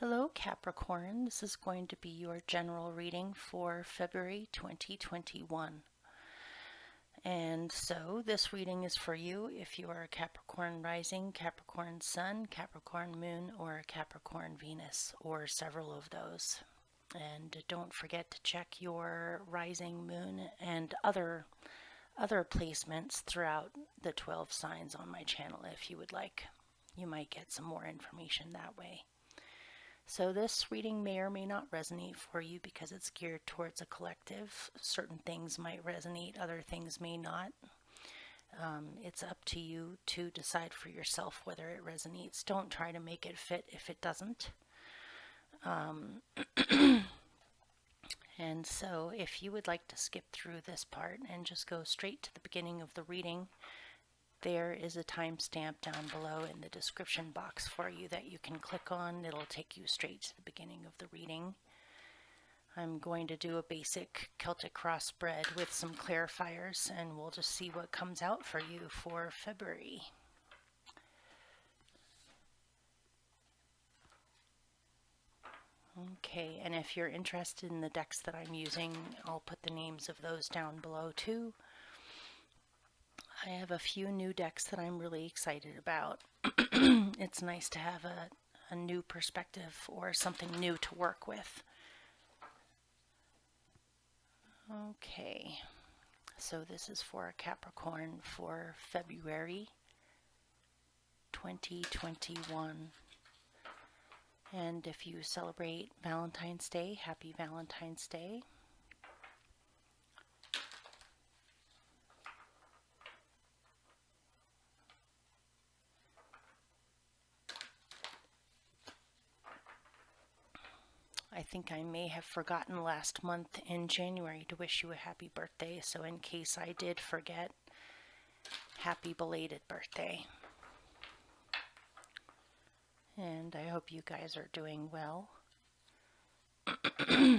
Hello Capricorn, this is going to be your general reading for February 2021. And so this reading is for you if you are a Capricorn rising, Capricorn sun, Capricorn moon, or Capricorn Venus, or several of those. And don't forget to check your rising moon and other placements throughout the 12 signs on my channel if you would like. You might get some more information that way. So this reading may or may not resonate for you because it's geared towards a collective. Certain things might resonate, other things may not. It's up to you to decide for yourself whether it resonates. Don't try to make it fit if it doesn't. And so if you would like to skip through this part and just go straight to the beginning of the reading, there is a timestamp down below in the description box for you that you can click on. It'll take you straight to the beginning of the reading. I'm going to do a basic Celtic cross spread with some clarifiers, and we'll just see what comes out for you for February. Okay, and if you're interested in the decks that I'm using, I'll put the names of those down below too. I have a few new decks that I'm really excited about. It's nice to have a new perspective or something new to work with. Okay, so this is for a Capricorn for February 2021. And if you celebrate Valentine's Day, happy Valentine's Day. I think I may have forgotten last month in January to wish you a happy birthday, so in case I did forget, happy belated birthday. And I hope you guys are doing well. Okay,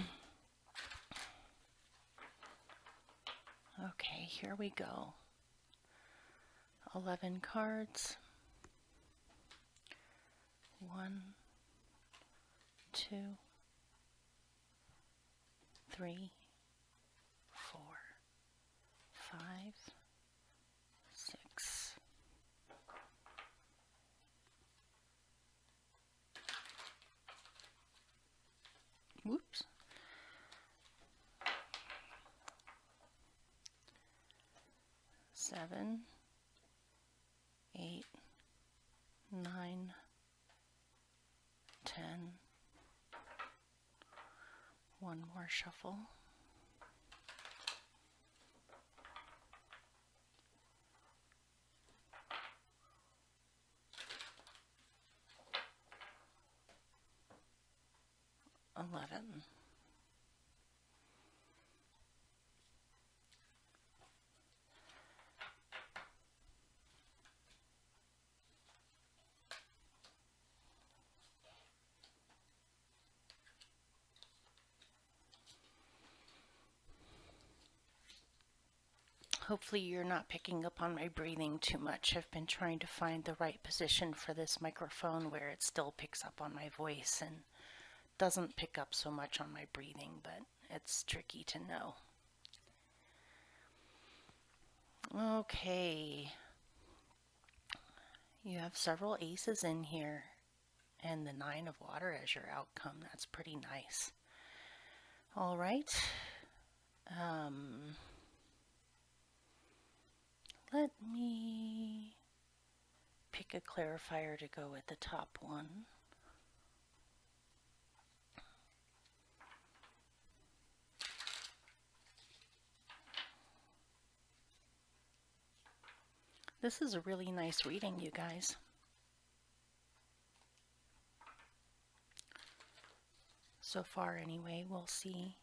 here we go. 11 cards. 1, 2, 3, 4, 5, 6. Whoops. 7, 8, 9, 10. One more shuffle. $11. Hopefully you're not picking up on my breathing too much. I've been trying to find the right position for this microphone where it still picks up on my voice and doesn't pick up so much on my breathing, but it's tricky to know. Okay. You have several aces in here and the 9 of water as your outcome. That's pretty nice. All right. Let me pick a clarifier to go with the top one. This is a really nice reading, you guys. So far, anyway, we'll see.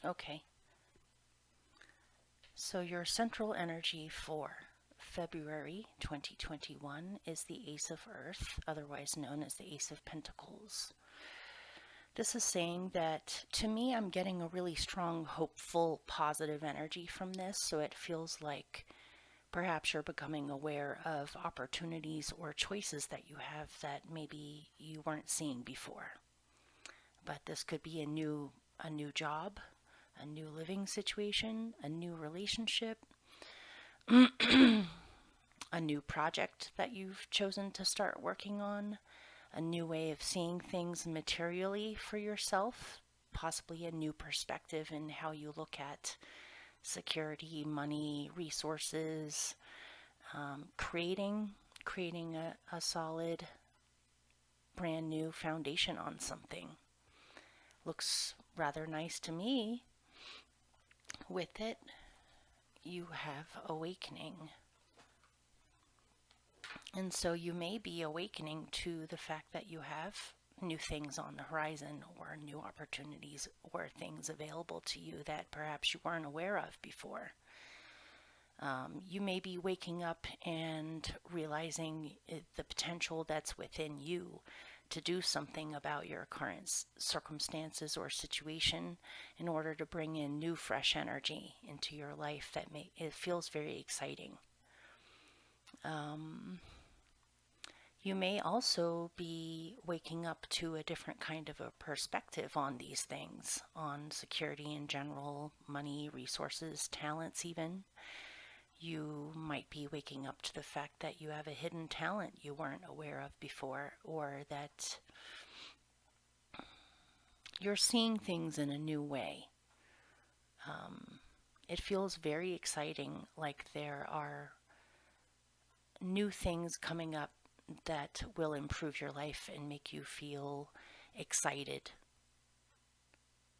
Okay. So your central energy for February 2021 is the Ace of Earth, otherwise known as the Ace of Pentacles. This is saying that, to me, I'm getting a really strong, hopeful, positive energy from this, so it feels like perhaps you're becoming aware of opportunities or choices that you have that maybe you weren't seeing before. But this could be a new job, a new living situation, a new relationship, a new project that you've chosen to start working on, a new way of seeing things materially for yourself, possibly a new perspective in how you look at security, money, resources, creating a solid, brand new foundation on something. Looks rather nice to me. With it, you have awakening. And so you may be awakening to the fact that you have new things on the horizon, or new opportunities, or things available to you that perhaps you weren't aware of before. You may be waking up and realizing the potential that's within you to do something about your current circumstances or situation in order to bring in new, fresh energy into your life it feels very exciting. You may also be waking up to a different kind of a perspective on these things, on security in general, money, resources, talents even. You might be waking up to the fact that you have a hidden talent you weren't aware of before, or that you're seeing things in a new way. It feels very exciting, like there are new things coming up that will improve your life and make you feel excited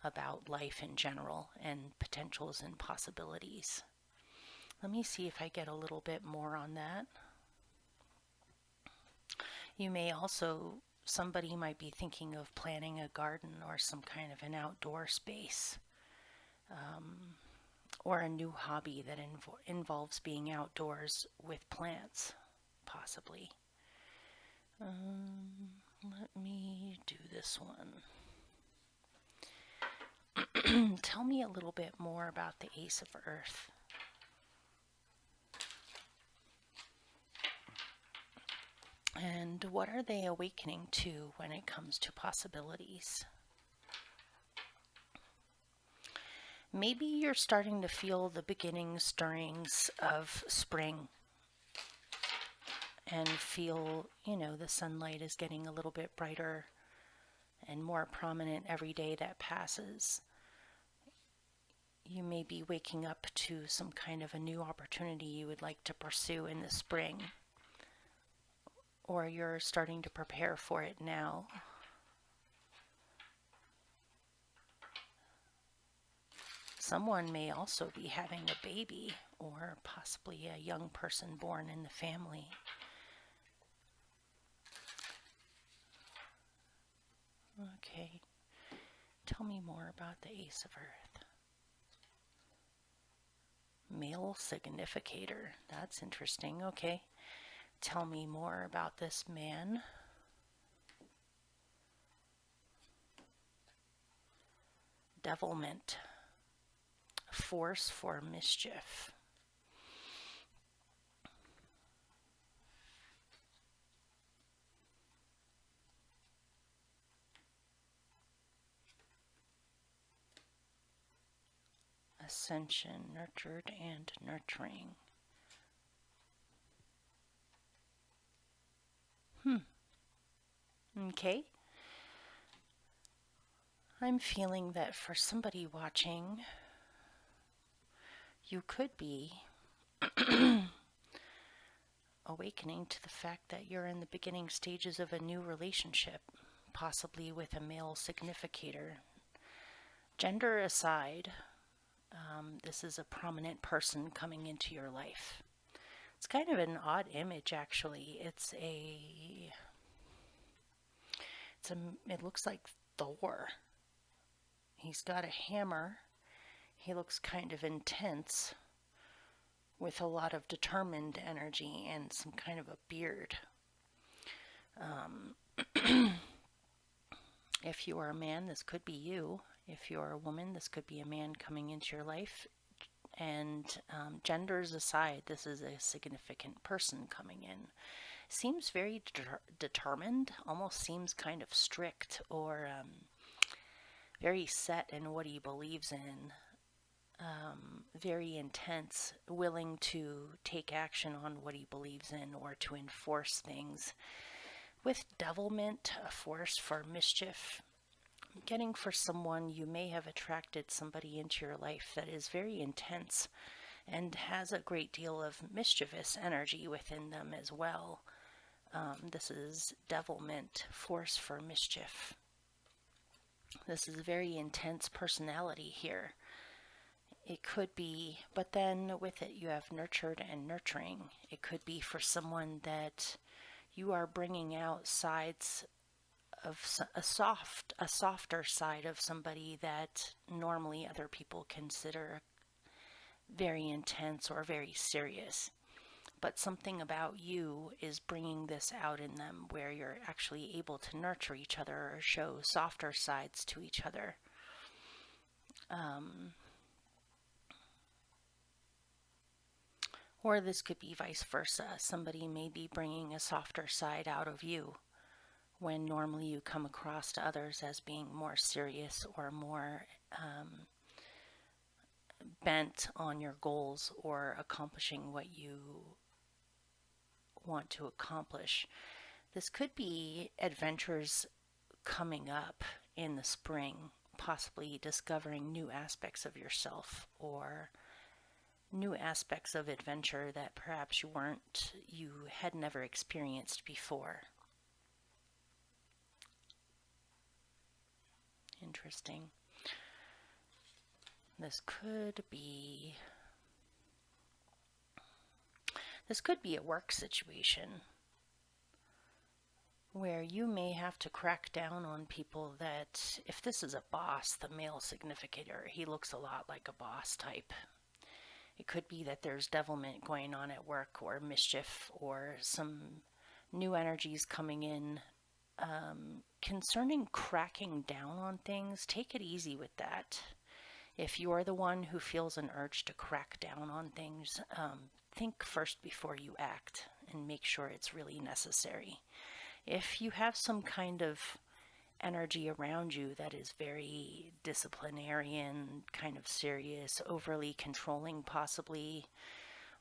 about life in general and potentials and possibilities. Let me see if I get a little bit more on that. You may also, somebody might be thinking of planning a garden or some kind of an outdoor space, or a new hobby that involves being outdoors with plants, possibly. Let me do this one. Tell me a little bit more about the Ace of Earth. And what are they awakening to when it comes to possibilities? Maybe you're starting to feel the beginning stirrings of spring and feel, the sunlight is getting a little bit brighter and more prominent every day that passes. You may be waking up to some kind of a new opportunity you would like to pursue in the spring, or you're starting to prepare for it now. Someone may also be having a baby, or possibly a young person born in the family. Okay, tell me more about the Ace of Earth. Male significator, that's interesting. Okay, tell me more about this man. Devilment, force for mischief. Ascension, nurtured and nurturing. Okay. I'm feeling that for somebody watching, you could be awakening to the fact that you're in the beginning stages of a new relationship, possibly with a male significator. Gender aside, this is a prominent person coming into your life. It's kind of an odd image, actually. It looks like Thor. He's got a hammer. He looks kind of intense. with a lot of determined energy and some kind of a beard. If you are a man, this could be you. If you're a woman, this could be a man coming into your life. And genders aside, this is a significant person coming in. Seems very determined, almost seems kind of strict, or very set in what he believes in. Very intense, willing to take action on what he believes in or to enforce things. With devilment, a force for mischief, getting for someone, you may have attracted somebody into your life that is very intense and has a great deal of mischievous energy within them as well. This is devilment, force for mischief. This is a very intense personality here. It could be, but then with it you have nurtured and nurturing. It could be for someone that you are bringing out sides of a softer side of somebody that normally other people consider very intense or very serious. But something about you is bringing this out in them where you're actually able to nurture each other or show softer sides to each other. Or this could be vice versa. Somebody may be bringing a softer side out of you when normally you come across to others as being more serious or more bent on your goals or accomplishing what you want to accomplish. This could be adventures coming up in the spring, possibly discovering new aspects of yourself or new aspects of adventure that perhaps you had never experienced before. Interesting. This could be a work situation where you may have to crack down on people that, if this is a boss, the male significant, he looks a lot like a boss type. It could be that there's devilment going on at work or mischief or some new energies coming in. Concerning cracking down on things, take it easy with that. If you are the one who feels an urge to crack down on things, think first before you act and make sure it's really necessary. If you have some kind of energy around you that is very disciplinarian, kind of serious, overly controlling possibly,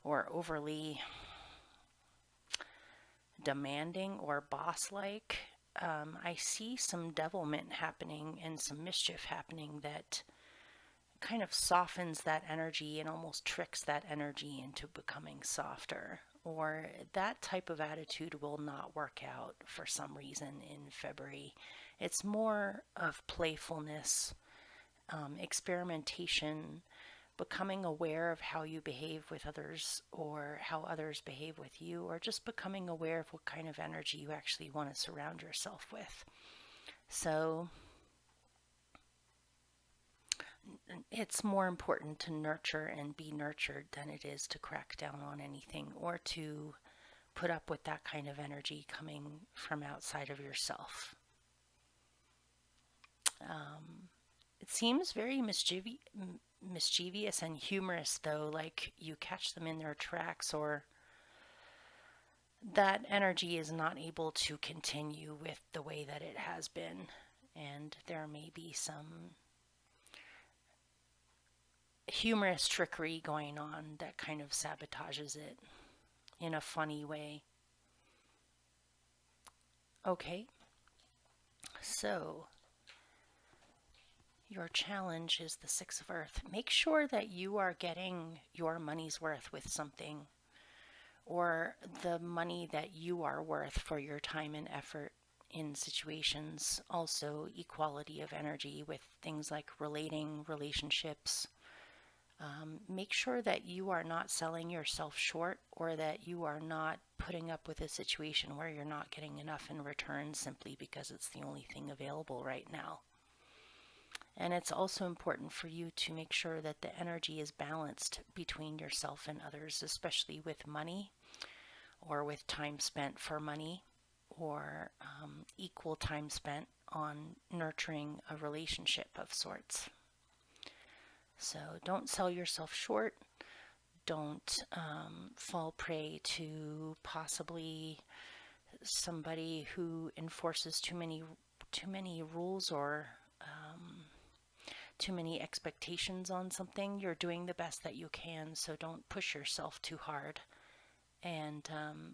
or overly demanding or boss-like, I see some devilment happening and some mischief happening that kind of softens that energy and almost tricks that energy into becoming softer. Or that type of attitude will not work out for some reason in February. It's more of playfulness, experimentation, becoming aware of how you behave with others or how others behave with you, or just becoming aware of what kind of energy you actually want to surround yourself with. So it's more important to nurture and be nurtured than it is to crack down on anything or to put up with that kind of energy coming from outside of yourself. It seems very mischievous and humorous, though, like you catch them in their tracks, or that energy is not able to continue with the way that it has been, and there may be some humorous trickery going on that kind of sabotages it in a funny way. Okay, so your challenge is the Six of Earth. Make sure that you are getting your money's worth with something, or the money that you are worth for your time and effort in situations. Also, equality of energy with things like relationships. Make sure that you are not selling yourself short, or that you are not putting up with a situation where you're not getting enough in return simply because it's the only thing available right now. And it's also important for you to make sure that the energy is balanced between yourself and others, especially with money or with time spent for money, or equal time spent on nurturing a relationship of sorts. So don't sell yourself short. Don't fall prey to possibly somebody who enforces too many rules or too many expectations on something. You're doing the best that you can, so don't push yourself too hard. And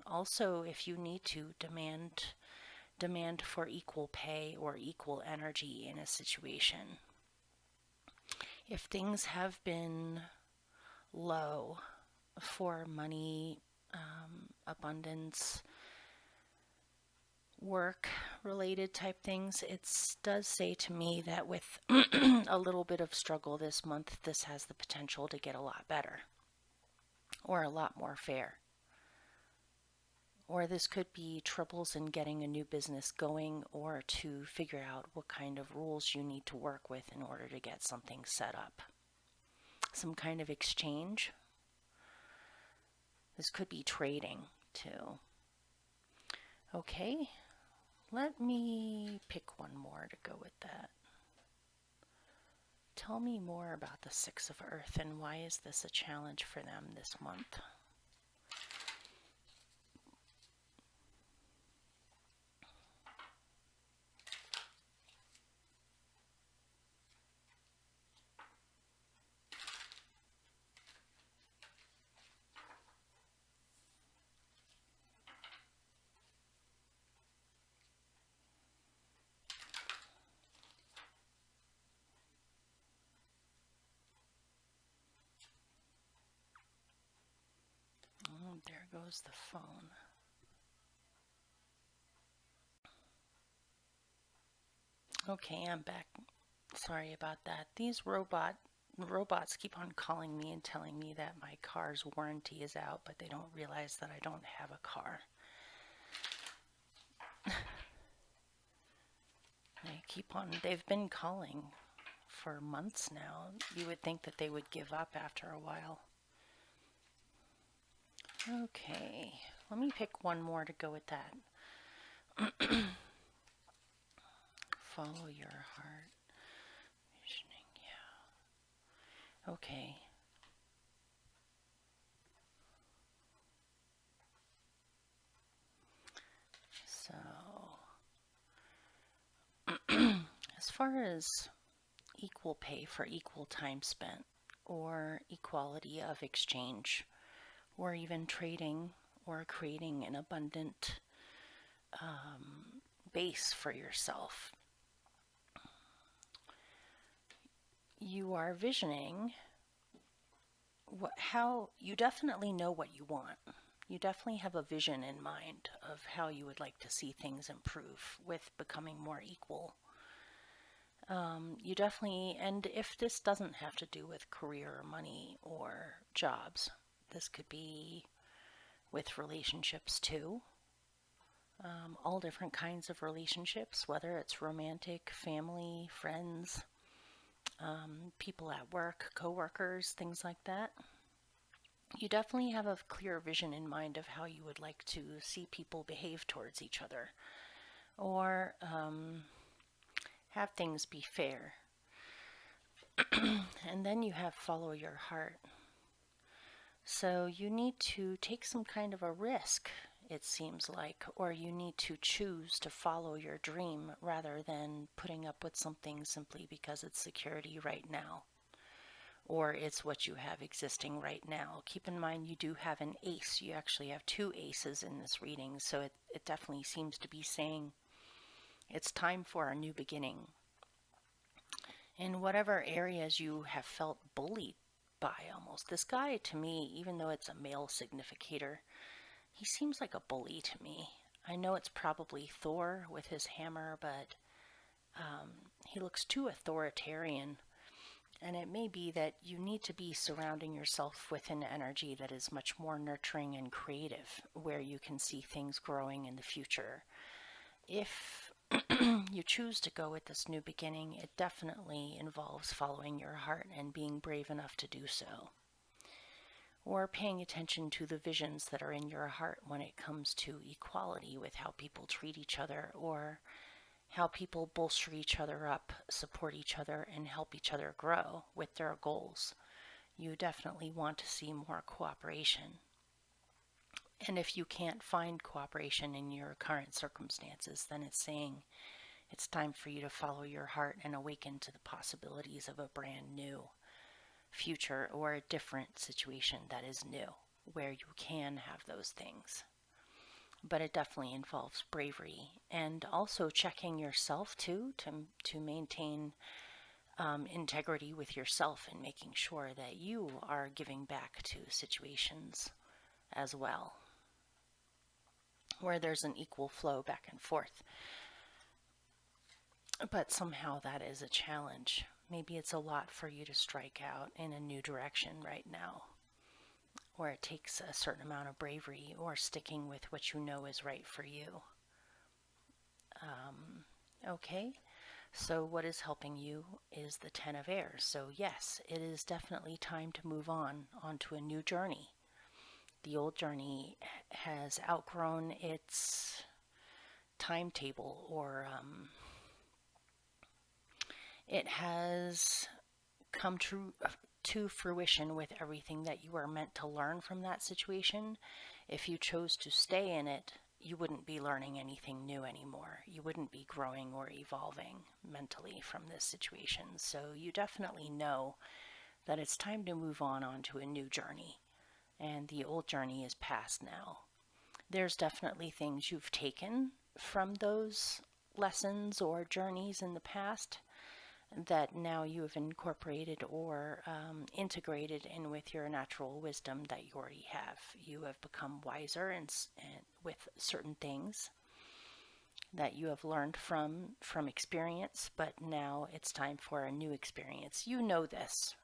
also, if you need to demand for equal pay or equal energy in a situation. If things have been low for money, abundance, work related type things, it does say to me that with a little bit of struggle this month, this has the potential to get a lot better or a lot more fair. Or this could be troubles in getting a new business going, or to figure out what kind of rules you need to work with in order to get something set up. Some kind of exchange. This could be trading too. Okay, let me pick one more to go with that. Tell me more about the Six of Earth and why is this a challenge for them this month? Oh, there goes the phone. Okay, I'm back. Sorry about that. These robots keep on calling me and telling me that my car's warranty is out, but they don't realize that I don't have a car. They've been calling for months now. You would think that they would give up after a while. Okay, let me pick one more to go with that. Follow your heart. Visioning, yeah. Okay. So, as far as equal pay for equal time spent, or equality of exchange, or even trading or creating an abundant base for yourself, you are visioning how you definitely know what you want. You definitely have a vision in mind of how you would like to see things improve with becoming more equal. You definitely, and if this doesn't have to do with career or money or jobs, this could be with relationships too. All different kinds of relationships, whether it's romantic, family, friends, people at work, co-workers, things like that. You definitely have a clear vision in mind of how you would like to see people behave towards each other, or have things be fair. And then you have follow your heart. So you need to take some kind of a risk, it seems like, or you need to choose to follow your dream rather than putting up with something simply because it's security right now, or it's what you have existing right now. Keep in mind you do have an ace. You actually have two aces in this reading, so it definitely seems to be saying it's time for a new beginning. In whatever areas you have felt bullied by, almost. This guy, to me, even though it's a male significator, he seems like a bully to me. I know it's probably Thor with his hammer, but he looks too authoritarian. And it may be that you need to be surrounding yourself with an energy that is much more nurturing and creative, where you can see things growing in the future. If you choose to go with this new beginning, it definitely involves following your heart and being brave enough to do so. Or paying attention to the visions that are in your heart when it comes to equality with how people treat each other, or how people bolster each other up, support each other, and help each other grow with their goals. You definitely want to see more cooperation. And if you can't find cooperation in your current circumstances, then it's saying it's time for you to follow your heart and awaken to the possibilities of a brand new future or a different situation that is new, where you can have those things. But it definitely involves bravery and also checking yourself too, to maintain integrity with yourself and making sure that you are giving back to situations as well, where there's an equal flow back and forth. But somehow that is a challenge. Maybe it's a lot for you to strike out in a new direction right now, or it takes a certain amount of bravery or sticking with what you know is right for you. Okay, so what is helping you is the Ten of Air. So yes, it is definitely time to move on onto a new journey. The old journey has outgrown its timetable, or it has come to fruition with everything that you are meant to learn from that situation. If you chose to stay in it, you wouldn't be learning anything new anymore. You wouldn't be growing or evolving mentally from this situation. So you definitely know that it's time to move on onto a new journey. And the old journey is past now. There's definitely things you've taken from those lessons or journeys in the past that now you have incorporated or integrated in with your natural wisdom that you already have. You have become wiser and with certain things that you have learned from experience, but now it's time for a new experience. You know this,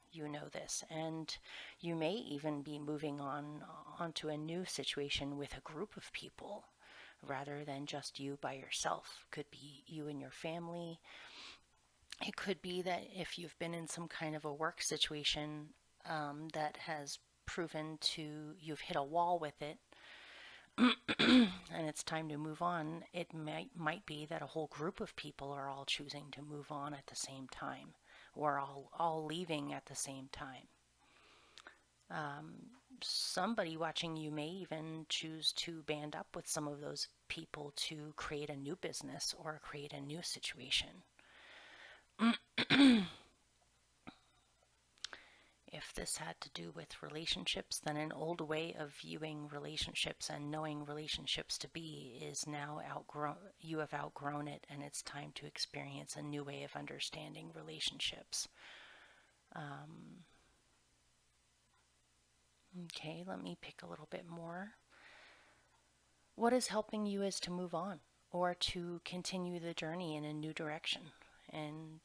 and you may even be moving onto a new situation with a group of people rather than just you by yourself. Could be you and your family. It could be that if you've been in some kind of a work situation that has proven you've hit a wall with it, and it's time to move on, it might be that a whole group of people are all choosing to move on at the same time, or all leaving at the same time. Somebody watching you may even choose to band up with some of those people to create a new business or create a new situation. If this had to do with relationships, then an old way of viewing relationships and knowing relationships to be is now outgrown. You have outgrown it, and it's time to experience a new way of understanding relationships. Okay, let me pick a little bit more. What is helping you is to move on or to continue the journey in a new direction. And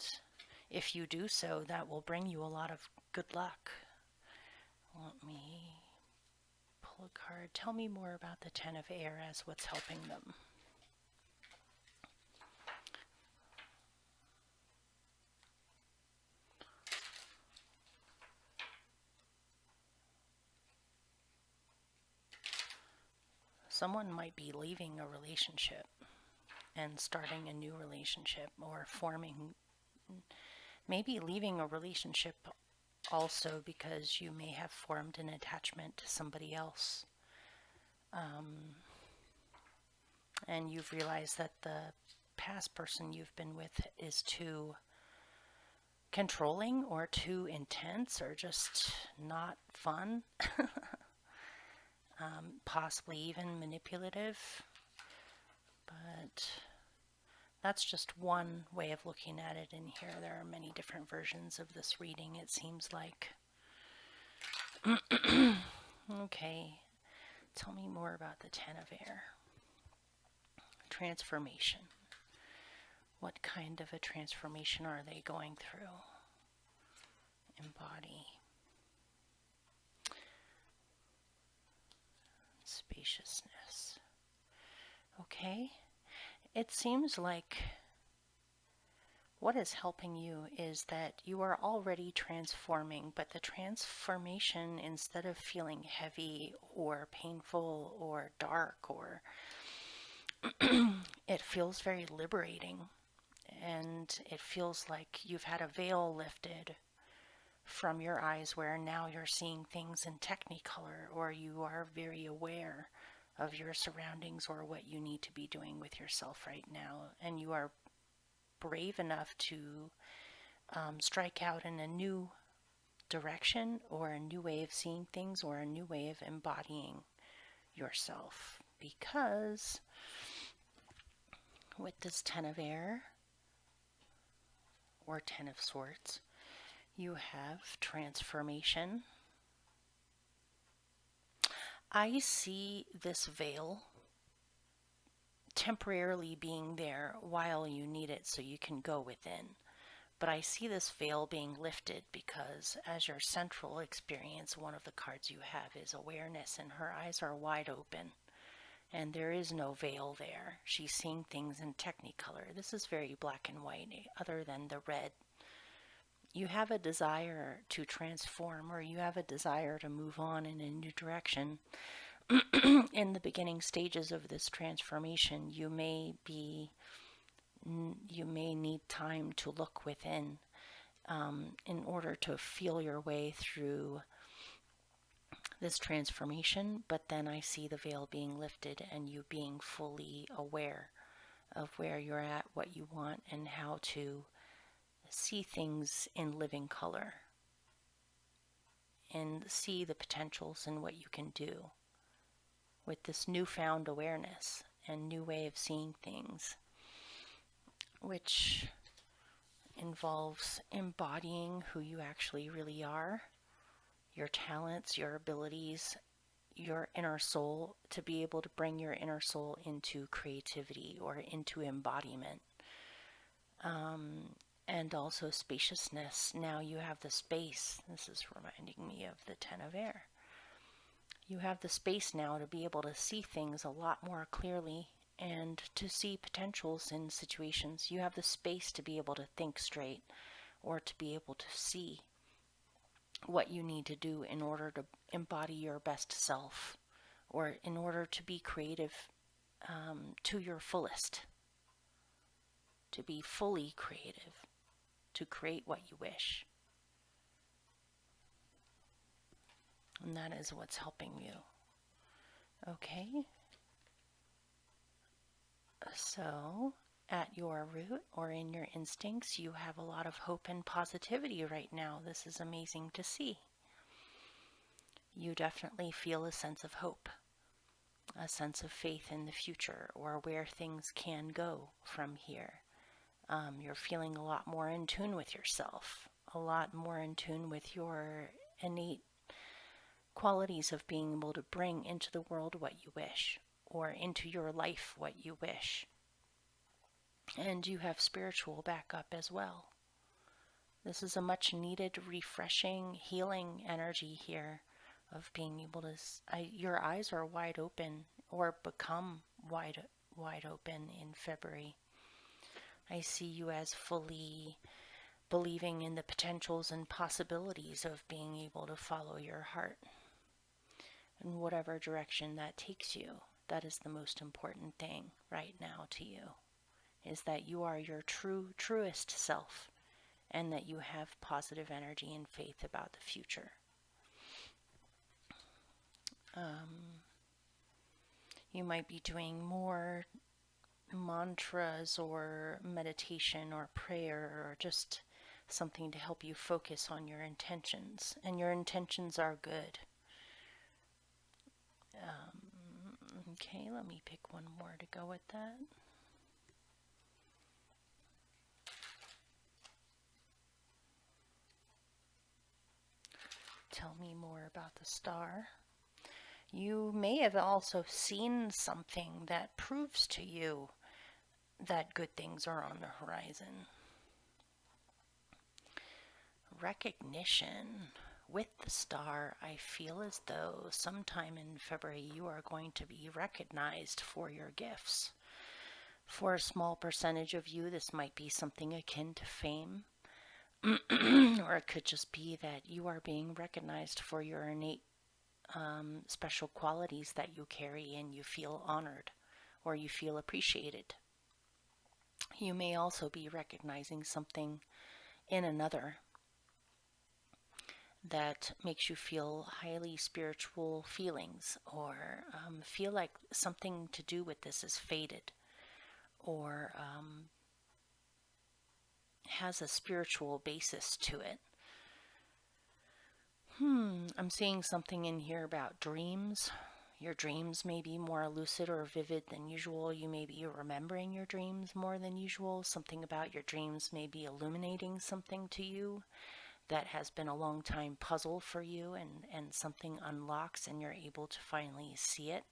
if you do so, that will bring you a lot of good luck. Let me pull a card. Tell me more about the Ten of Air as what's helping them. Someone might be leaving a relationship and starting a new relationship, or maybe leaving a relationship also because you may have formed an attachment to somebody else. And you've realized that the past person you've been with is too controlling or too intense or just not fun. Possibly even manipulative. But that's just one way of looking at it in here. There are many different versions of this reading, it seems like. Okay, tell me more about the Ten of Air. Transformation. What kind of a transformation are they going through? Embody. Spaciousness. Okay. It seems like what is helping you is that you are already transforming, but the transformation, instead of feeling heavy or painful or dark, or it feels very liberating, and it feels like you've had a veil lifted from your eyes, where now you're seeing things in technicolor, or you are very aware of your surroundings or what you need to be doing with yourself right now, and you are brave enough to strike out in a new direction, or a new way of seeing things, or a new way of embodying yourself. Because with this Ten of Air, or Ten of Swords, you have transformation. I see this veil temporarily being there while you need it so you can go within. But I see this veil being lifted because, as your central experience, one of the cards you have is awareness, and her eyes are wide open. And there is no veil there. She's seeing things in technicolor. This is very black and white, other than the red. You have a desire to transform, or you have a desire to move on in a new direction. In the beginning stages of this transformation, you may need time to look within in order to feel your way through this transformation. But then I see the veil being lifted, and you being fully aware of where you're at, what you want, and how to see things in living color, and see the potentials and what you can do with this newfound awareness and new way of seeing things, which involves embodying who you actually really are, your talents, your abilities, your inner soul, to be able to bring your inner soul into creativity or into embodiment. And also spaciousness. Now you have the space. This is reminding me of the Ten of Air. You have the space now to be able to see things a lot more clearly and to see potentials in situations. You have the space to be able to think straight, or to be able to see what you need to do in order to embody your best self, or in order to be creative to your fullest, to be fully creative, to create what you wish. And that is what's helping you. Okay? So, at your root, or in your instincts, you have a lot of hope and positivity right now. This is amazing to see. You definitely feel a sense of hope, a sense of faith in the future, or where things can go from here. You're feeling a lot more in tune with yourself, a lot more in tune with your innate qualities of being able to bring into the world what you wish, or into your life what you wish. And you have spiritual backup as well. This is a much needed, refreshing, healing energy here of being able to, your eyes are wide open, or become wide open in February. I see you as fully believing in the potentials and possibilities of being able to follow your heart in whatever direction that takes you. That is the most important thing right now to you, is that you are your truest self, and that you have positive energy and faith about the future. You might be doing more mantras or meditation or prayer, or just something to help you focus on your intentions. And your intentions are good. Okay, let me pick one more to go with that. Tell me more about the star. You may have also seen something that proves to you that good things are on the horizon. Recognition. With the star, I feel as though sometime in February you are going to be recognized for your gifts, For a small percentage of you, this might be something akin to fame, or it could just be that you are being recognized for your innate special qualities that you carry and you feel honored or you feel appreciated. You may also be recognizing something in another that makes you feel highly spiritual feelings, or feel like something to do with this is fated, or has a spiritual basis to it. I'm seeing something in here about dreams. Your dreams may be more lucid or vivid than usual. You may be remembering your dreams more than usual. Something about your dreams may be illuminating something to you that has been a long time puzzle for you, and something unlocks and you're able to finally see it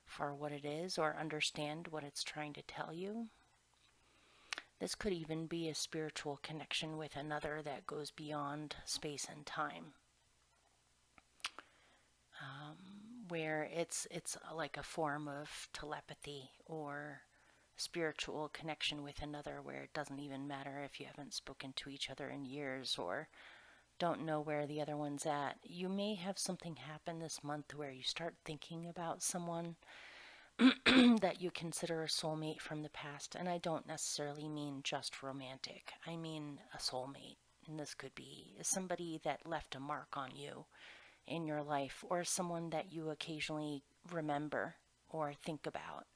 for what it is or understand what it's trying to tell you. This could even be a spiritual connection with another that goes beyond space and time, where it's like a form of telepathy or spiritual connection with another, where it doesn't even matter if you haven't spoken to each other in years or don't know where the other one's at. You may have something happen this month where you start thinking about someone that you consider a soulmate from the past, and I don't necessarily mean just romantic. I mean a soulmate, and this could be somebody that left a mark on you in your life, or someone that you occasionally remember or think about.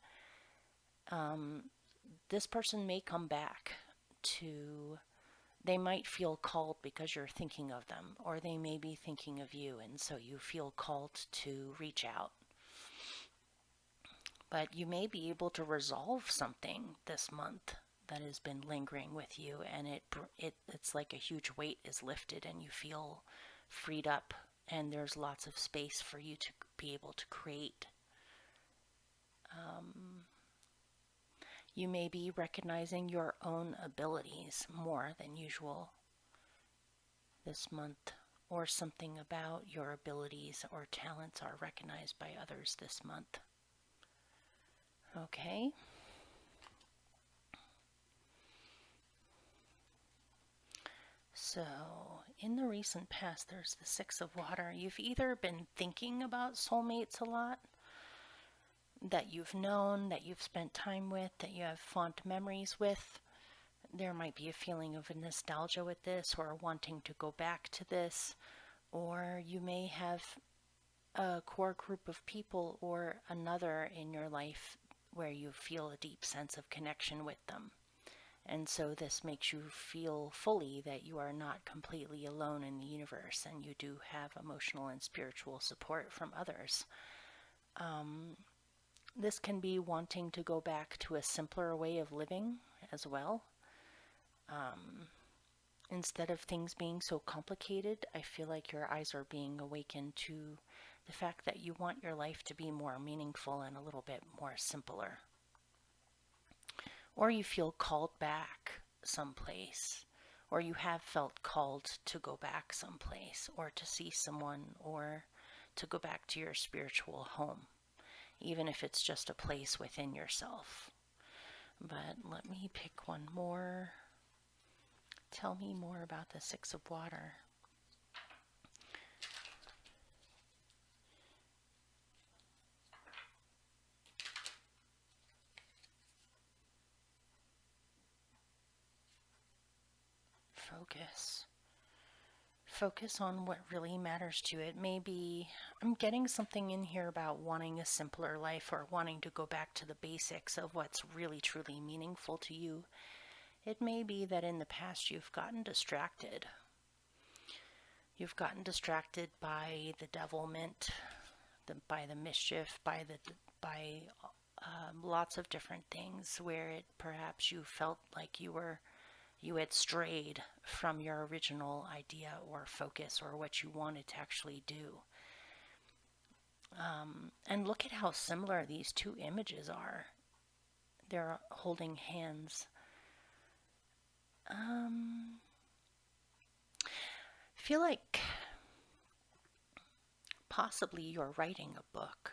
This person may come back to, they might feel called because you're thinking of them, or they may be thinking of you, and so you feel called to reach out. But you may be able to resolve something this month that has been lingering with you, and it's like a huge weight is lifted and you feel freed up, and there's lots of space for you to be able to create. You may be recognizing your own abilities more than usual this month, or something about your abilities or talents are recognized by others this month. Okay. So, in the recent past, there's the Six of Water. You've either been thinking about soulmates a lot, that you've known, that you've spent time with, that you have fond memories with. There might be a feeling of a nostalgia with this, or wanting to go back to this, or you may have a core group of people or another in your life where you feel a deep sense of connection with them. And so this makes you feel fully that you are not completely alone in the universe, and you do have emotional and spiritual support from others. This can be wanting to go back to a simpler way of living as well. Instead of things being so complicated, I feel like your eyes are being awakened to the fact that you want your life to be more meaningful and a little bit more simpler. Or you feel called back someplace, or you have felt called to go back someplace, or to see someone, or to go back to your spiritual home, even if it's just a place within yourself. But let me pick one more. Tell me more about the Six of Water. Focus. Focus on what really matters to you. It may be, I'm getting something in here about wanting a simpler life, or wanting to go back to the basics of what's really truly meaningful to you. It may be that in the past you've gotten distracted. You've gotten distracted by the devilment, by the mischief, by lots of different things, where perhaps you felt like you had strayed from your original idea or focus or what you wanted to actually do. And look at how similar these two images are. They're holding hands. I feel like possibly you're writing a book,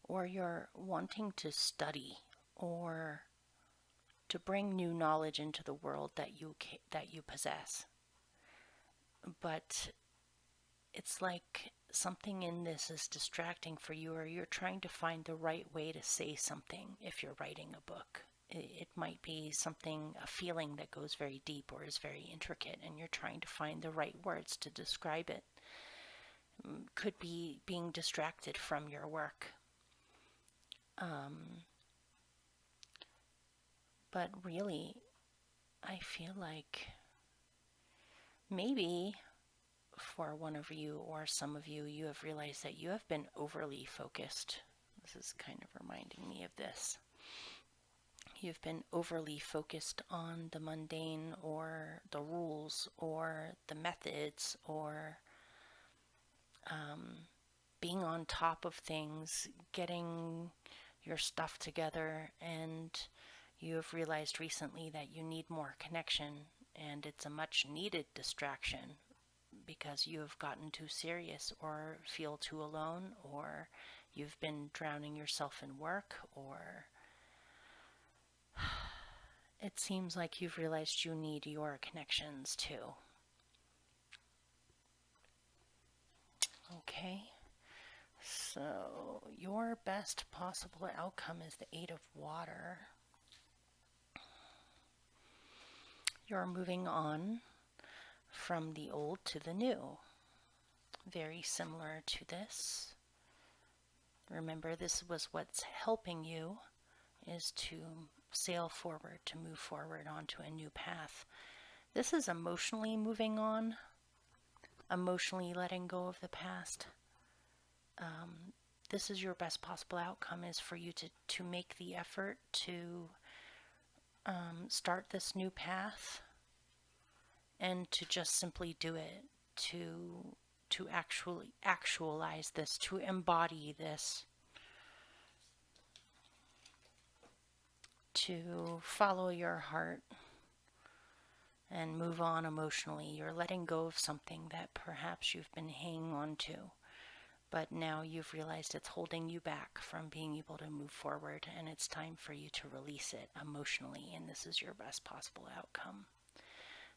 or you're wanting to study, or to bring new knowledge into the world that you possess. But it's like something in this is distracting for you, or you're trying to find the right way to say something if you're writing a book. It might be something, a feeling that goes very deep or is very intricate, and you're trying to find the right words to describe it. Could be being distracted from your work. But really, I feel like maybe for one of you or some of you, you have realized that you have been overly focused. This is kind of reminding me of this. You've been overly focused on the mundane or the rules or the methods or being on top of things, getting your stuff together, and you have realized recently that you need more connection, and it's a much needed distraction because you have gotten too serious or feel too alone, or you've been drowning yourself in work, or it seems like you've realized you need your connections too. Okay, so your best possible outcome is the 8 of Water. You're moving on from the old to the new. Very similar to this. Remember, this was what's helping you, is to sail forward, to move forward onto a new path. This is emotionally moving on, emotionally letting go of the past. This is your best possible outcome, is for you to make the effort to start this new path and to just simply do it, to actually actualize this, to embody this, to follow your heart and move on emotionally. You're letting go of something that perhaps you've been hanging on to, but now you've realized it's holding you back from being able to move forward, and it's time for you to release it emotionally, and this is your best possible outcome.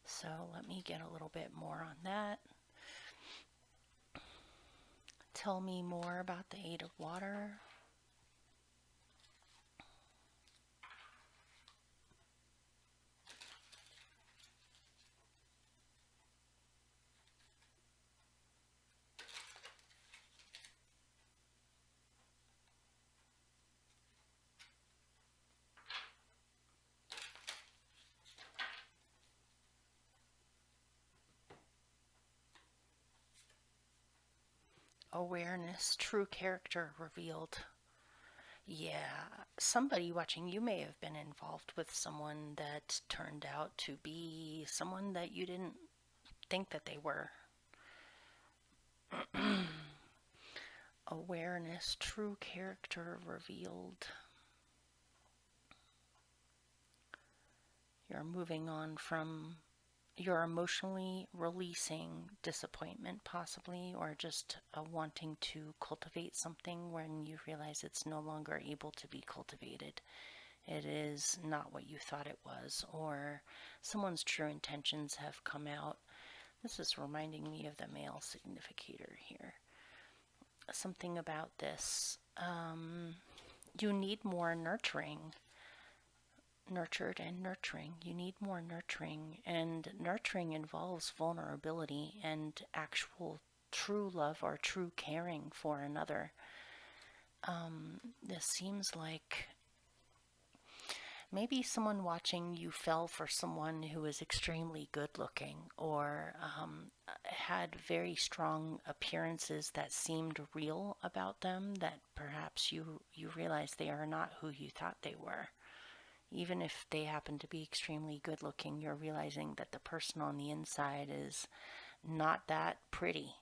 So let me get a little bit more on that. Tell me more about the 8 of Water. Awareness, true character revealed. Yeah, somebody watching, you may have been involved with someone that turned out to be someone that you didn't think that they were. Awareness, true character revealed. You're moving on from, you're emotionally releasing disappointment possibly, or just wanting to cultivate something when you realize it's no longer able to be cultivated. It is not what you thought it was, or someone's true intentions have come out. This is reminding me of the male significator here. Something about this. You need more nurturing. Nurtured and nurturing. You need more nurturing, and nurturing involves vulnerability and actual true love or true caring for another. This seems like maybe someone watching you fell for someone who was extremely good looking, or had very strong appearances that seemed real about them, that perhaps you realize they are not who you thought they were. Even if they happen to be extremely good looking, you're realizing that the person on the inside is not that pretty.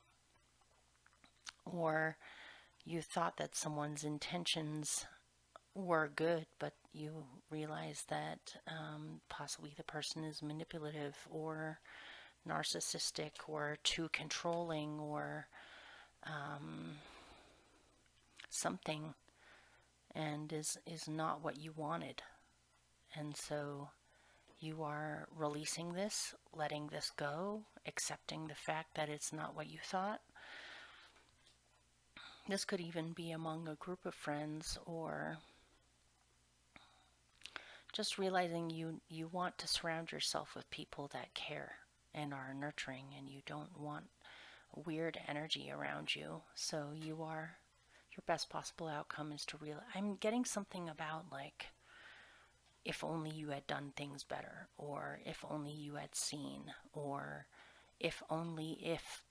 Or you thought that someone's intentions were good, but you realize that possibly the person is manipulative or narcissistic or too controlling, or something, and is not what you wanted. And so you are releasing this, letting this go, accepting the fact that it's not what you thought. This could even be among a group of friends, or just realizing you want to surround yourself with people that care and are nurturing, and you don't want weird energy around you. So your best possible outcome is to realize, I'm getting something about like, if only you had done things better, or if only you had seen, or if only, if,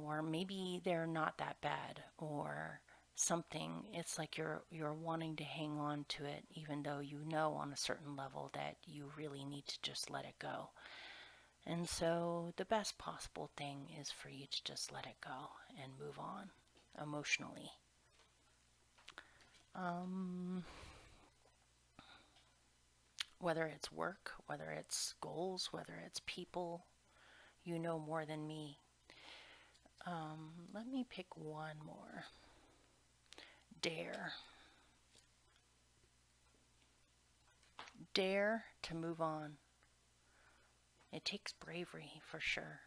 or maybe they're not that bad, or something. It's like you're wanting to hang on to it, even though you know on a certain level that you really need to just let it go. And so the best possible thing is for you to just let it go and move on emotionally. Whether it's work, whether it's goals, whether it's people, you know more than me. Let me pick one more. Dare. Dare to move on. It takes bravery, for sure.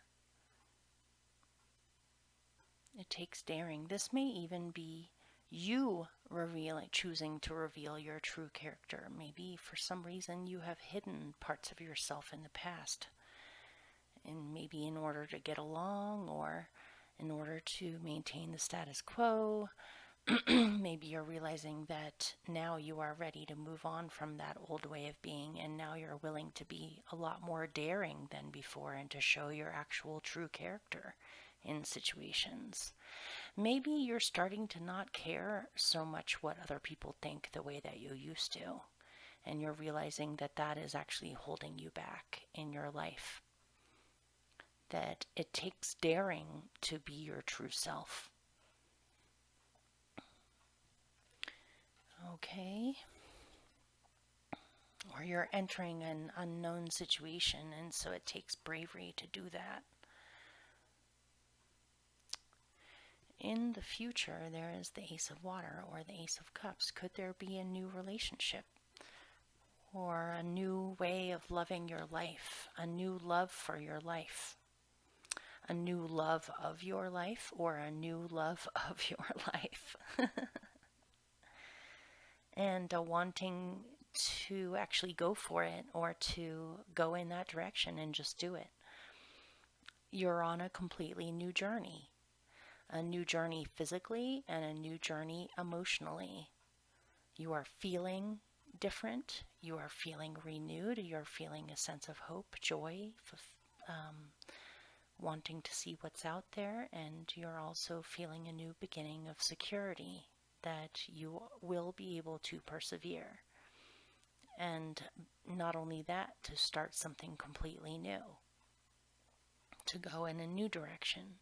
It takes daring. This may even be you choosing to reveal your true character. Maybe for some reason you have hidden parts of yourself in the past. And maybe in order to get along, or in order to maintain the status quo, maybe you're realizing that now you are ready to move on from that old way of being, and now you're willing to be a lot more daring than before and to show your actual true character in situations. Maybe you're starting to not care so much what other people think the way that you used to, and you're realizing that that is actually holding you back in your life. That it takes daring to be your true self. Okay. Or you're entering an unknown situation, and so it takes bravery to do that. In the future, there is the Ace of Water or the Ace of Cups. Could there be a new relationship? Or a new way of loving your life? A new love for your life? A new love of your life, or a new love of your life? And wanting to actually go for it, or to go in that direction and just do it. You're on a completely new journey. A new journey physically and a new journey emotionally. You are feeling different. You are feeling renewed. You're feeling a sense of hope, joy, wanting to see what's out there, and you're also feeling a new beginning of security that you will be able to persevere. And not only that, to start something completely new, to go in a new direction.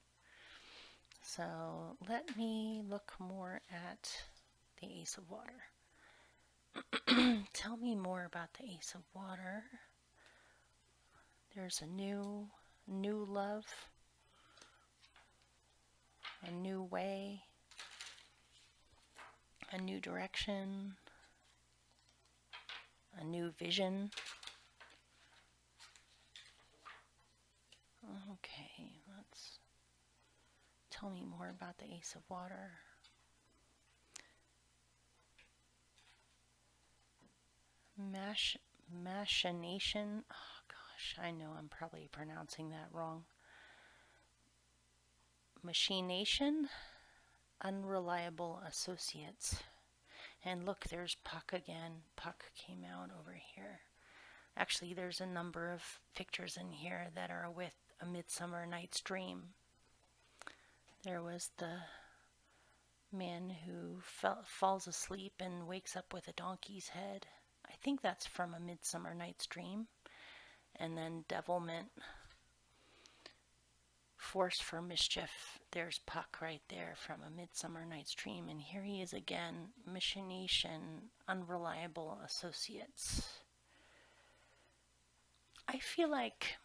So let me look more at the Ace of Water. Tell me more about the Ace of Water. There's a new love, a new way, a new direction, a new vision. Okay, tell me more about the Ace of Water. Machination. Oh gosh, I know I'm probably pronouncing that wrong. Machination. Unreliable associates. And look, there's Puck again. Puck came out over here. Actually, there's a number of pictures in here that are with A Midsummer Night's Dream. There was the man who falls asleep and wakes up with a donkey's head. I think that's from A Midsummer Night's Dream. And then devilment, force for mischief. There's Puck right there from A Midsummer Night's Dream. And here he is again, machination, unreliable associates. I feel like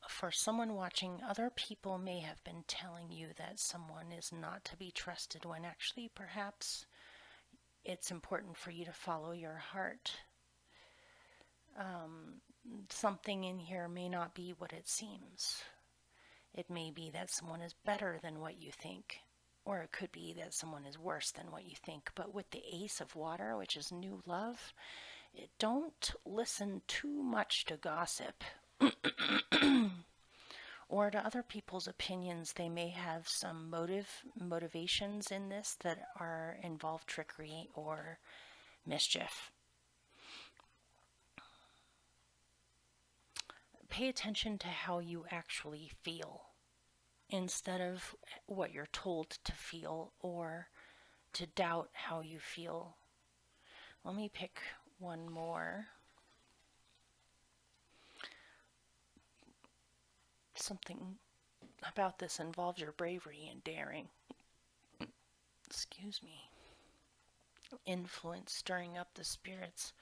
for someone watching, other people may have been telling you that someone is not to be trusted, when actually perhaps it's important for you to follow your heart. Something in here may not be what it seems. It may be that someone is better than what you think, or it could be that someone is worse than what you think. But with the Ace of Water, which is new love, don't listen too much to gossip or to other people's opinions. They may have some motivations in this that are involve trickery or mischief. Pay attention to how you actually feel instead of what you're told to feel or to doubt how you feel. Let me pick one more. Something about this involves your bravery and daring. Excuse me. Influence, stirring up the spirits.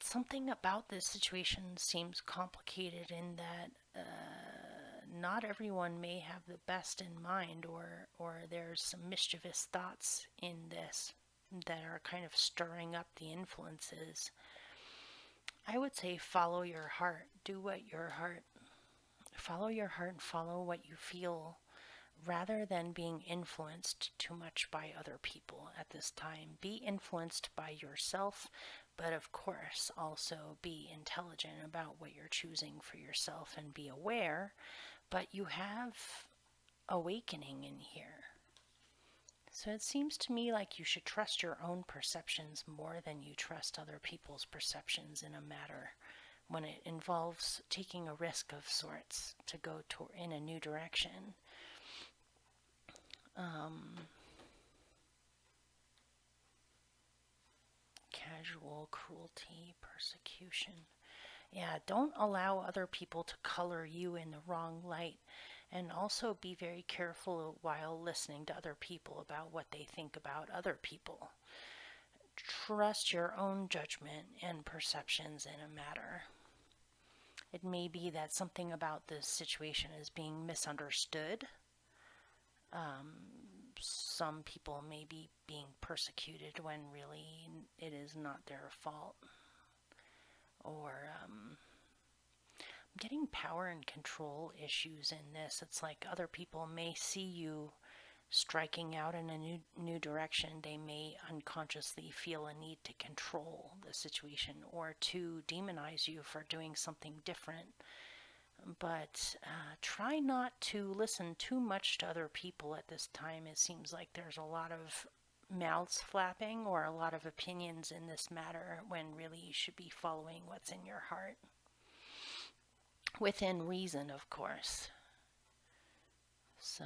Something about this situation seems complicated in that not everyone may have the best in mind, or there's some mischievous thoughts in this that are kind of stirring up the influences. I would say follow your heart. Do what your heart. Follow your heart and follow what you feel, rather than being influenced too much by other people at this time. Be influenced by yourself, but of course also be intelligent about what you're choosing for yourself and be aware. But you have awakening in here. So it seems to me like you should trust your own perceptions more than you trust other people's perceptions in a matter when it involves taking a risk of sorts to go in a new direction. Casual cruelty, persecution. Yeah, don't allow other people to color you in the wrong light. And also be very careful while listening to other people about what they think about other people. Trust your own judgment and perceptions in a matter. It may be that something about this situation is being misunderstood. Some people may be being persecuted when really it is not their fault. Or I'm getting power and control issues in this. It's like other people may see you striking out in a new direction. They may unconsciously feel a need to control the situation or to demonize you for doing something different. But try not to listen too much to other people at this time. It seems like there's a lot of mouths flapping or a lot of opinions in this matter, when really you should be following what's in your heart. Within reason, of course. So,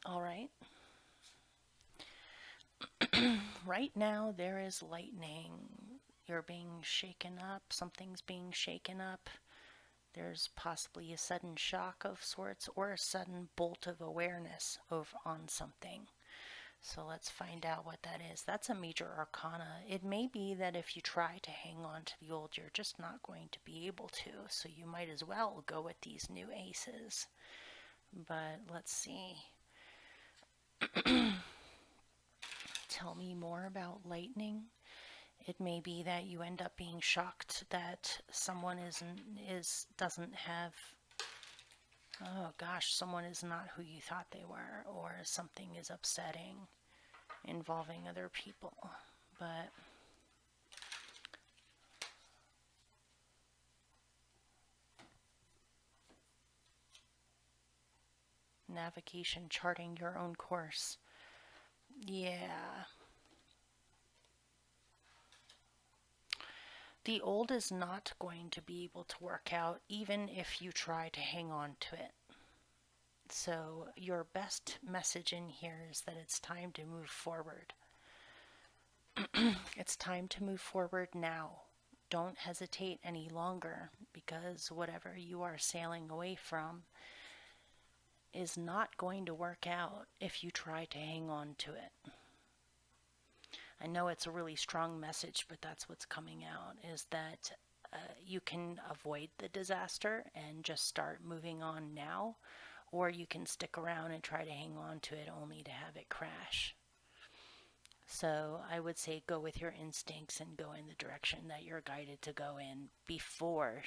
all right. Right now there is lightning. You're being shaken up. Something's being shaken up. There's possibly a sudden shock of sorts or a sudden bolt of awareness on something. So let's find out what that is. That's a major arcana. It may be that if you try to hang on to the old, you're just not going to be able to. So you might as well go with these new aces. But let's see. Tell me more about lightning. It may be that you end up being shocked that someone doesn't have, oh gosh, someone is not who you thought they were, or something is upsetting involving other people. But navigation, charting your own course. Yeah. The old is not going to be able to work out even if you try to hang on to it. So your best message in here is that it's time to move forward. It's time to move forward now. Don't hesitate any longer, because whatever you are sailing away from is not going to work out if you try to hang on to it. I know it's a really strong message, but that's what's coming out, is that you can avoid the disaster and just start moving on now, or you can stick around and try to hang on to it only to have it crash. So I would say go with your instincts and go in the direction that you're guided to go in before,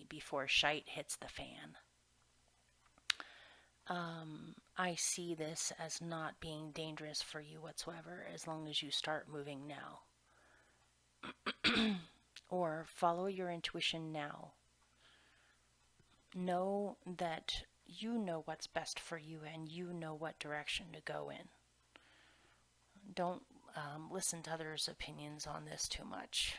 before shite hits the fan. I see this as not being dangerous for you whatsoever as long as you start moving now. Or follow your intuition now. Know that you know what's best for you and you know what direction to go in. Don't listen to others' opinions on this too much.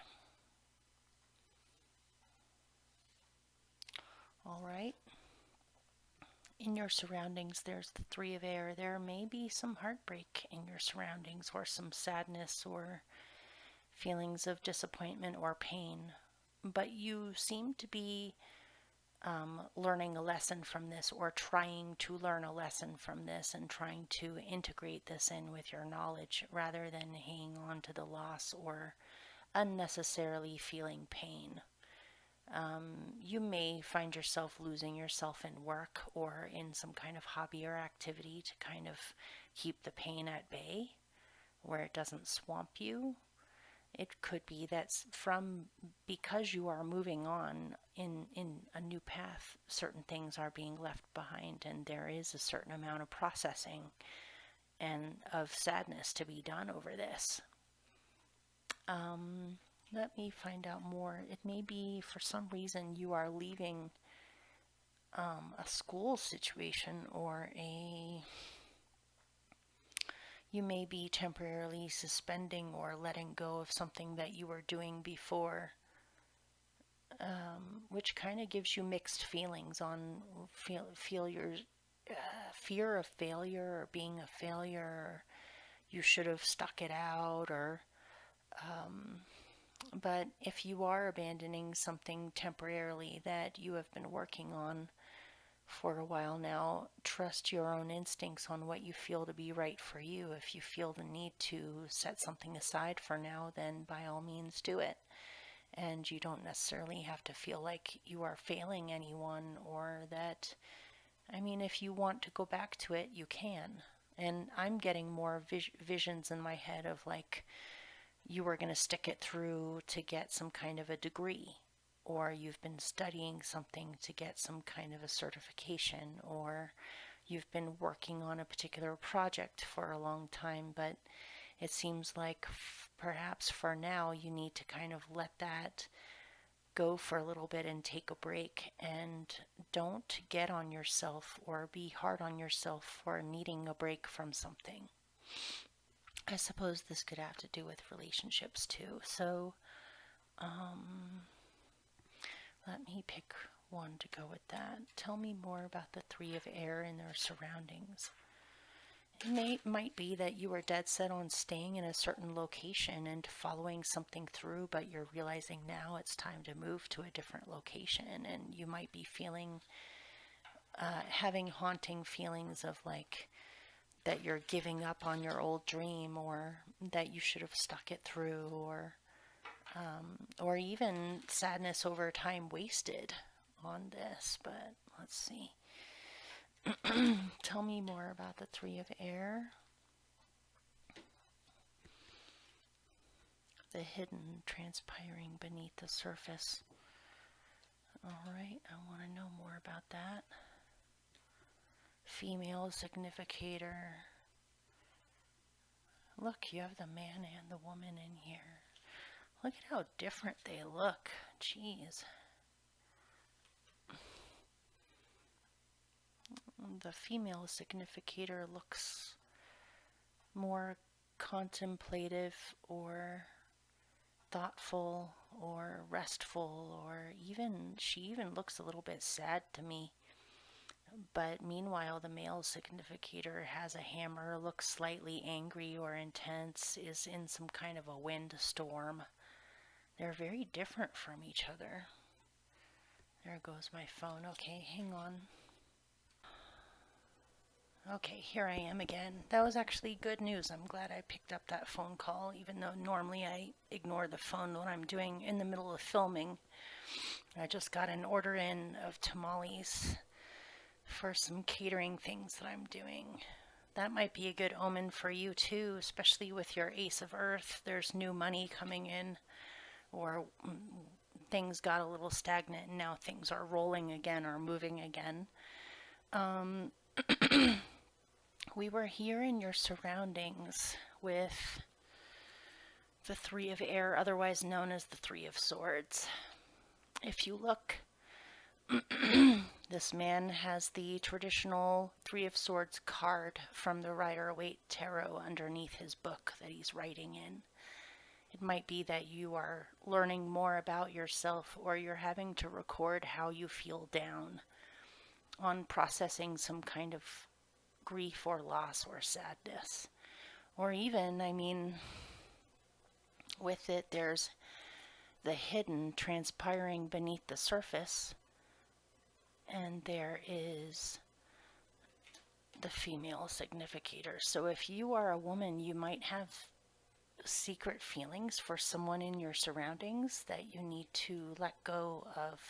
All right. In your surroundings, there's the Three of Air. There may be some heartbreak in your surroundings, or some sadness, or feelings of disappointment or pain. But you seem to be learning a lesson from this, or trying to learn a lesson from this, and trying to integrate this in with your knowledge rather than hanging on to the loss or unnecessarily feeling pain. You may find yourself losing yourself in work or in some kind of hobby or activity to kind of keep the pain at bay where it doesn't swamp you. It could be that because you are moving on in a new path, certain things are being left behind, and there is a certain amount of processing and of sadness to be done over this. Let me find out more. It may be for some reason you are leaving a school situation, or you may be temporarily suspending or letting go of something that you were doing before, which kind of gives you mixed feelings on your fear of failure, or being a failure, or you should have stuck it out, or but if you are abandoning something temporarily that you have been working on for a while now, trust your own instincts on what you feel to be right for you. If you feel the need to set something aside for now, then by all means do it. And you don't necessarily have to feel like you are failing anyone, or that, if you want to go back to it, you can. And I'm getting more visions in my head of like, you were going to stick it through to get some kind of a degree, or you've been studying something to get some kind of a certification, or you've been working on a particular project for a long time, but it seems like perhaps for now you need to kind of let that go for a little bit and take a break, and don't get on yourself or be hard on yourself for needing a break from something. I suppose this could have to do with relationships too. So, let me pick one to go with that. Tell me more about the Three of Air and their surroundings. It might be that you are dead set on staying in a certain location and following something through, but you're realizing now it's time to move to a different location, and you might be feeling, having haunting feelings of like, that you're giving up on your old dream, or that you should have stuck it through, or even sadness over time wasted on this. But let's see. Tell me more about the Three of Air. The hidden transpiring beneath the surface. All right, I want to know more about that. Female significator. Look, you have the man and the woman in here. Look at how different they look. Jeez. The female significator looks more contemplative, or thoughtful, or restful, or she even looks a little bit sad to me. But meanwhile, the male significator has a hammer, looks slightly angry or intense, is in some kind of a windstorm. They're very different from each other. There goes my phone. Okay, hang on. Okay, here I am again. That was actually good news. I'm glad I picked up that phone call, even though normally I ignore the phone when I'm doing in the middle of filming. I just got an order in of tamales for some catering things that I'm doing. That might be a good omen for you too, especially with your Ace of Earth. There's new money coming in, or things got a little stagnant and now things are rolling again or moving again. Um, we were here in your surroundings with the Three of Air, otherwise known as the Three of Swords. If you look, this man has the traditional Three of Swords card from the Rider-Waite Tarot underneath his book that he's writing in. It might be that you are learning more about yourself, or you're having to record how you feel down on processing some kind of grief or loss or sadness. Or even, with it, there's the hidden transpiring beneath the surface, and there is the female significator. So if you are a woman, you might have secret feelings for someone in your surroundings that you need to let go of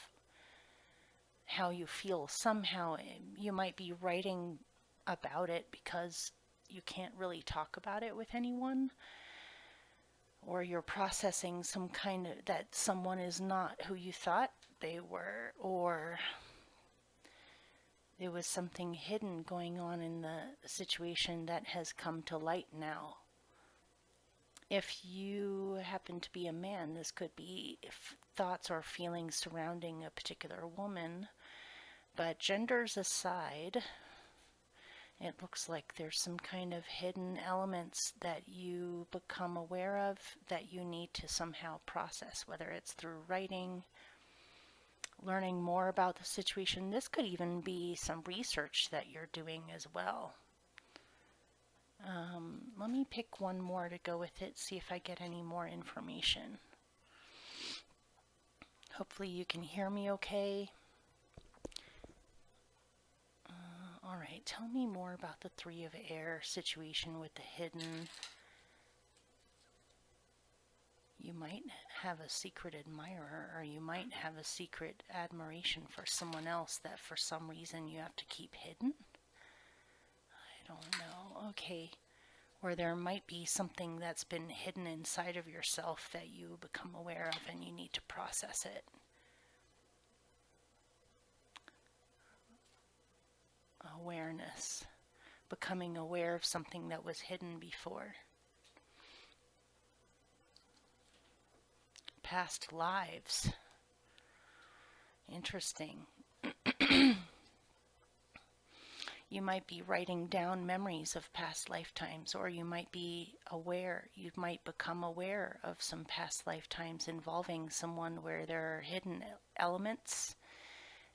how you feel. Somehow you might be writing about it because you can't really talk about it with anyone, or you're processing some kind of that someone is not who you thought they were, or there was something hidden going on in the situation that has come to light now. If you happen to be a man, this could be thoughts or feelings surrounding a particular woman. But genders aside, it looks like there's some kind of hidden elements that you become aware of that you need to somehow process, whether it's through writing, learning more about the situation. This could even be some research that you're doing as well. Let me pick one more to go with it, see if I get any more information. Hopefully you can hear me okay. All right, tell me more about the Three of Air situation with the hidden. You might have a secret admirer, or you might have a secret admiration for someone else that for some reason you have to keep hidden. I don't know. Okay. Or there might be something that's been hidden inside of yourself that you become aware of and you need to process it. Awareness. Becoming aware of something that was hidden before. Past lives. Interesting. You might be writing down memories of past lifetimes, or you might be aware, you might become aware of some past lifetimes involving someone where there are hidden elements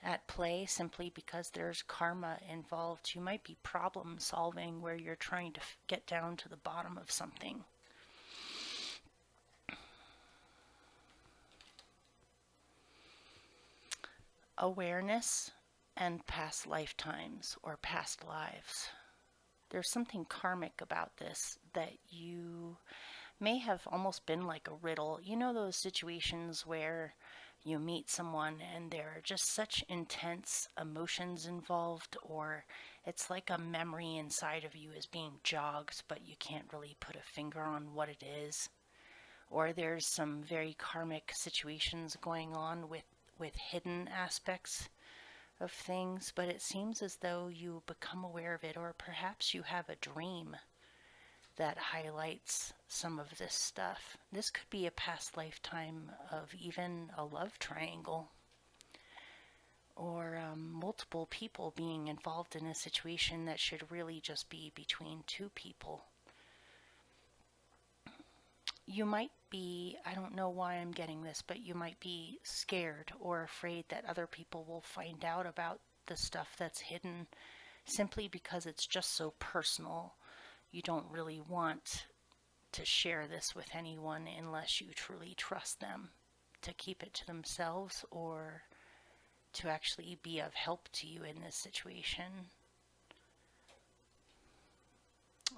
at play simply because there's karma involved. You might be problem solving where you're trying to get down to the bottom of something. Awareness and past lifetimes or past lives. There's something karmic about this that you may have almost been like a riddle. You know those situations where you meet someone and there are just such intense emotions involved, or it's like a memory inside of you is being jogged, but you can't really put a finger on what it is. Or there's some very karmic situations going on with hidden aspects of things, but it seems as though you become aware of it, or perhaps you have a dream that highlights some of this stuff. This could be a past lifetime of even a love triangle, or multiple people being involved in a situation that should really just be between two people. You might be, I don't know why I'm getting this, but you might be scared or afraid that other people will find out about the stuff that's hidden simply because it's just so personal. You don't really want to share this with anyone unless you truly trust them to keep it to themselves or to actually be of help to you in this situation.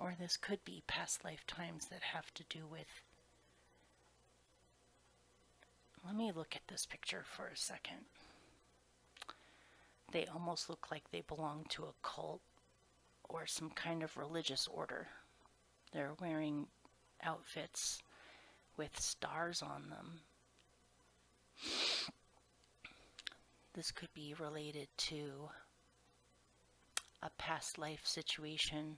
Or this could be past lifetimes that have to do with... Let me look at this picture for a second. They almost look like they belong to a cult or some kind of religious order. They're wearing outfits with stars on them. This could be related to a past life situation.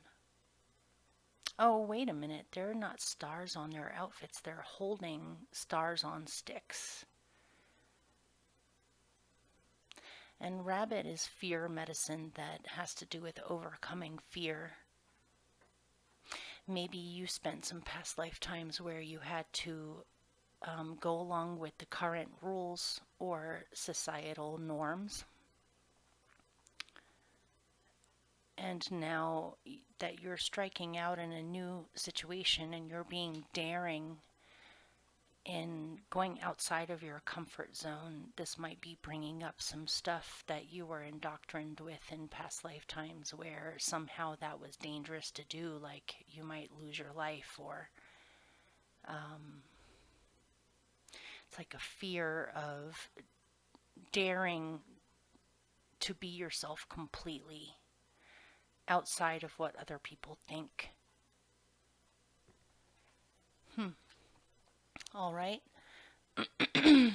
Oh, wait a minute. They're not stars on their outfits. They're holding stars on sticks. And rabbit is fear medicine that has to do with overcoming fear. Maybe you spent some past lifetimes where you had to go along with the current rules or societal norms. And now that you're striking out in a new situation and you're being daring in going outside of your comfort zone, this might be bringing up some stuff that you were indoctrined with in past lifetimes where somehow that was dangerous to do, like you might lose your life, or it's like a fear of daring to be yourself completely outside of what other people think. All right. Then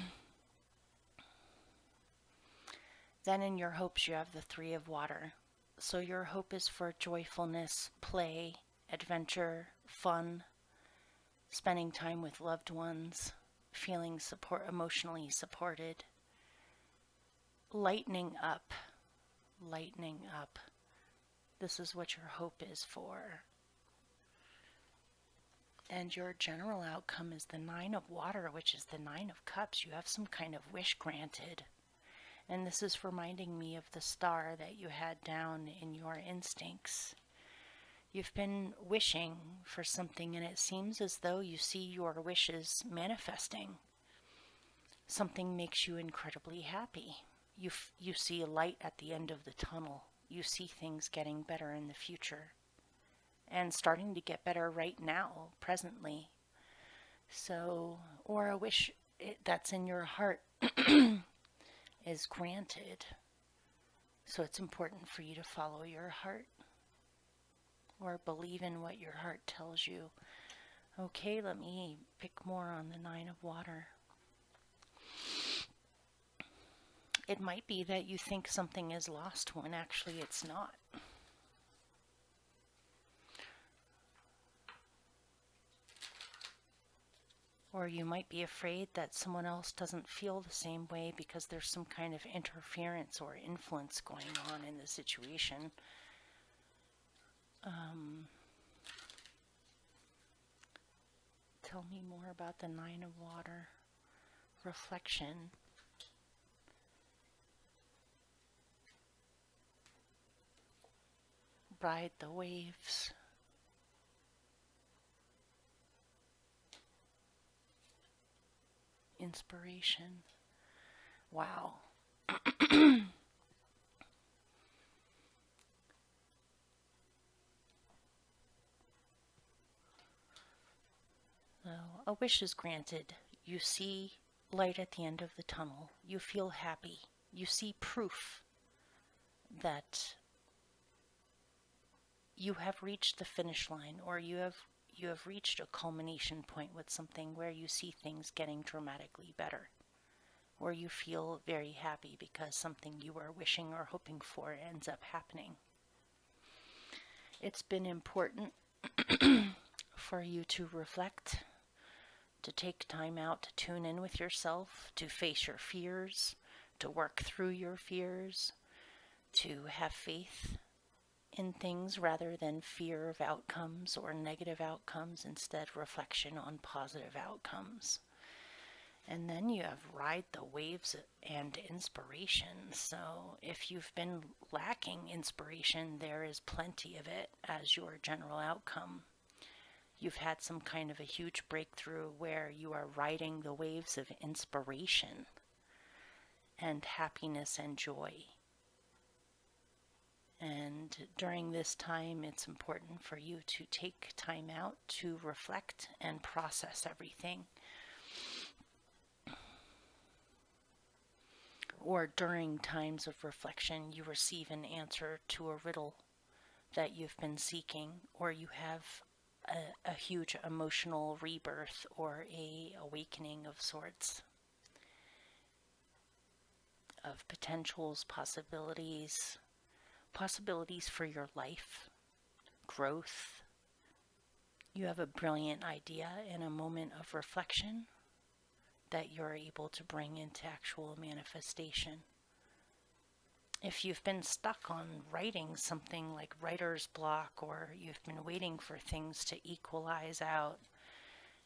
in your hopes you have the 3 of water. So your hope is for joyfulness, play, adventure, fun, spending time with loved ones, feeling emotionally supported, lightening up. This is what your hope is for. And your general outcome is the 9 of water, which is the 9 of cups. You have some kind of wish granted. And this is reminding me of the star that you had down in your instincts. You've been wishing for something, and it seems as though you see your wishes manifesting. Something makes you incredibly happy. You see a light at the end of the tunnel. You see things getting better in the future. And starting to get better right now, presently. So, or a wish that's in your heart is granted. So it's important for you to follow your heart or believe in what your heart tells you. Okay, let me pick more on the 9 of water. It might be that you think something is lost when actually it's not. Or you might be afraid that someone else doesn't feel the same way because there's some kind of interference or influence going on in the situation. Tell me more about the 9 of water. Reflection. Ride the waves. Inspiration. Wow. So, a wish is granted. You see light at the end of the tunnel. You feel happy. You see proof that you have reached the finish line, or you have reached a culmination point with something where you see things getting dramatically better, or you feel very happy because something you were wishing or hoping for ends up happening. It's been important for you to reflect, to take time out to tune in with yourself, to face your fears, to work through your fears, to have faith in things rather than fear of outcomes or negative outcomes, instead reflection on positive outcomes. And then you have ride the waves and inspiration. So if you've been lacking inspiration, there is plenty of it as your general outcome. You've had some kind of a huge breakthrough where you are riding the waves of inspiration and happiness and joy. And during this time, it's important for you to take time out to reflect and process everything. Or during times of reflection, you receive an answer to a riddle that you've been seeking, or you have a huge emotional rebirth or a awakening of sorts, of potentials, possibilities for your life, growth. You have a brilliant idea in a moment of reflection that you're able to bring into actual manifestation. If you've been stuck on writing something like writer's block, or you've been waiting for things to equalize out,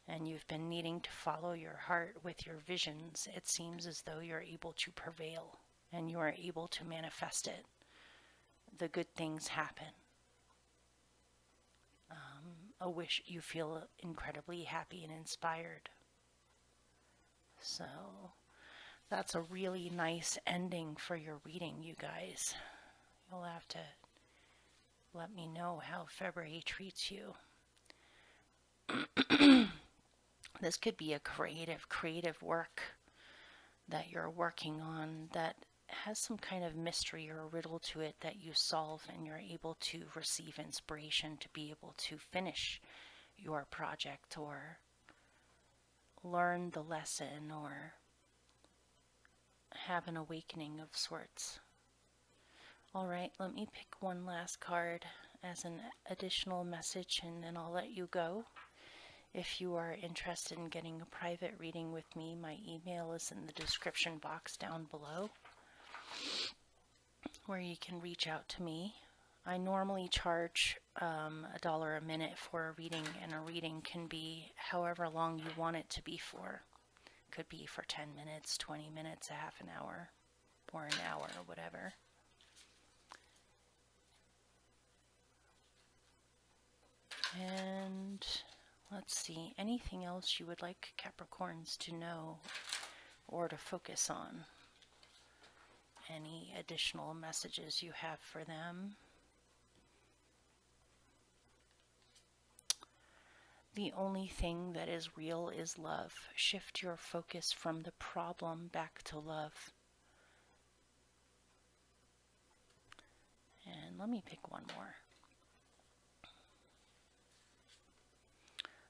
and you've been needing to follow your heart with your visions, it seems as though you're able to prevail and you are able to manifest it. The good things happen. You feel incredibly happy and inspired. So that's a really nice ending for your reading, you guys. You'll have to let me know how February treats you. This could be a creative work that you're working on that has some kind of mystery or riddle to it that you solve, and you're able to receive inspiration to be able to finish your project or learn the lesson or have an awakening of sorts. Alright, let me pick one last card as an additional message, and then I'll let you go. If you are interested in getting a private reading with me, my email is in the description box down below, where you can reach out to me. I normally charge $1 a minute for a reading, and a reading can be however long you want it to be for. Could be for 10 minutes, 20 minutes, a half an hour, or an hour, or whatever. And let's see, anything else you would like Capricorns to know or to focus on? Any additional messages you have for them? The only thing that is real is love. Shift your focus from the problem back to love. And let me pick one more.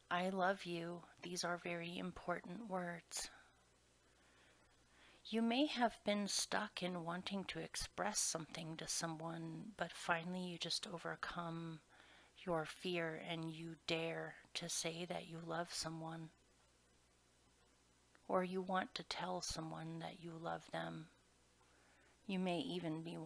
I love you. These are very important words. You may have been stuck in wanting to express something to someone, but finally you just overcome your fear and you dare to say that you love someone, or you want to tell someone that you love them. You may even be